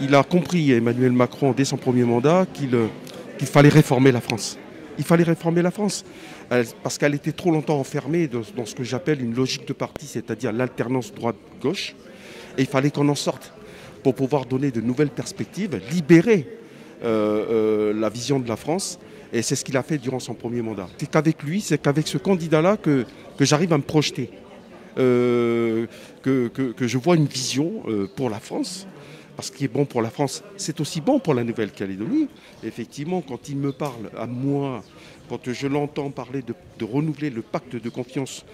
il a compris, Emmanuel Macron, dès son premier mandat, qu'il fallait réformer la France. Il fallait réformer la France, parce qu'elle était trop longtemps enfermée dans ce que j'appelle une logique de parti, c'est-à-dire l'alternance droite-gauche. Et il fallait qu'on en sorte pour pouvoir donner de nouvelles perspectives, libérer la vision de la France. Et c'est ce qu'il a fait durant son premier mandat. C'est qu'avec lui, c'est qu'avec ce candidat-là que j'arrive à me projeter, que je vois une vision pour la France. Parce ce qui est bon pour la France, c'est aussi bon pour la Nouvelle-Calédonie. Effectivement, quand il me parle à moi, quand je l'entends parler de renouveler le pacte de confiance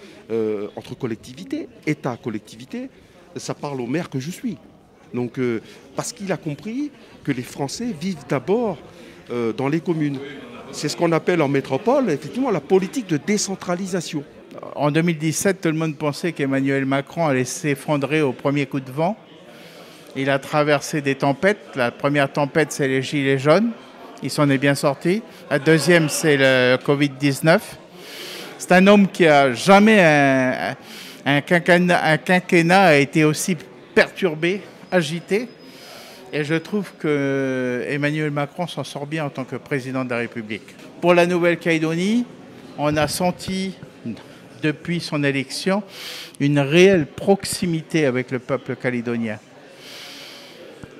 entre collectivités, État-collectivités, ça parle au maire que je suis. Donc, parce qu'il a compris que les Français vivent d'abord dans les communes. C'est ce qu'on appelle en métropole, effectivement, la politique de décentralisation. En 2017, tout le monde pensait qu'Emmanuel Macron allait s'effondrer au premier coup de vent. Il a traversé des tempêtes. La première tempête, c'est les gilets jaunes. Il s'en est bien sorti. La deuxième, c'est le Covid-19. C'est un homme qui a jamais un quinquennat a été aussi perturbé, agité. Et je trouve que Emmanuel Macron s'en sort bien en tant que président de la République. Pour la Nouvelle-Calédonie, on a senti depuis son élection une réelle proximité avec le peuple calédonien.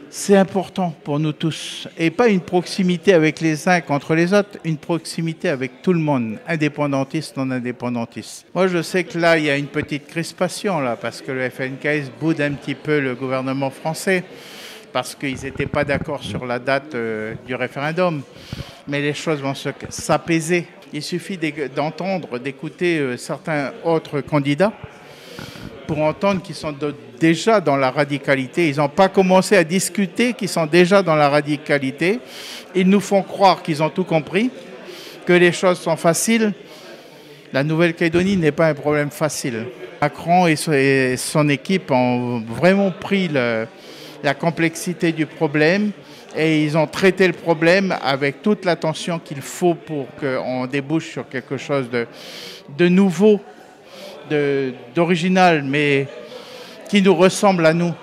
C'est important pour nous tous. Et pas une proximité avec les uns contre les autres, une proximité avec tout le monde, indépendantiste, non indépendantiste. Moi, je sais que là, il y a une petite crispation, là, parce que le FNKS boude un petit peu le gouvernement français, parce qu'ils n'étaient pas d'accord sur la date du référendum. Mais les choses vont s'apaiser. Il suffit d'entendre, d'écouter certains autres candidats pour entendre qu'ils sont déjà dans la radicalité. Ils n'ont pas commencé à discuter, qu'ils sont déjà dans la radicalité. Ils nous font croire qu'ils ont tout compris, que les choses sont faciles. La Nouvelle-Calédonie n'est pas un problème facile. Macron et son équipe ont vraiment pris la complexité du problème et ils ont traité le problème avec toute l'attention qu'il faut pour qu'on débouche sur quelque chose de nouveau, d'original, mais qui nous ressemble à nous.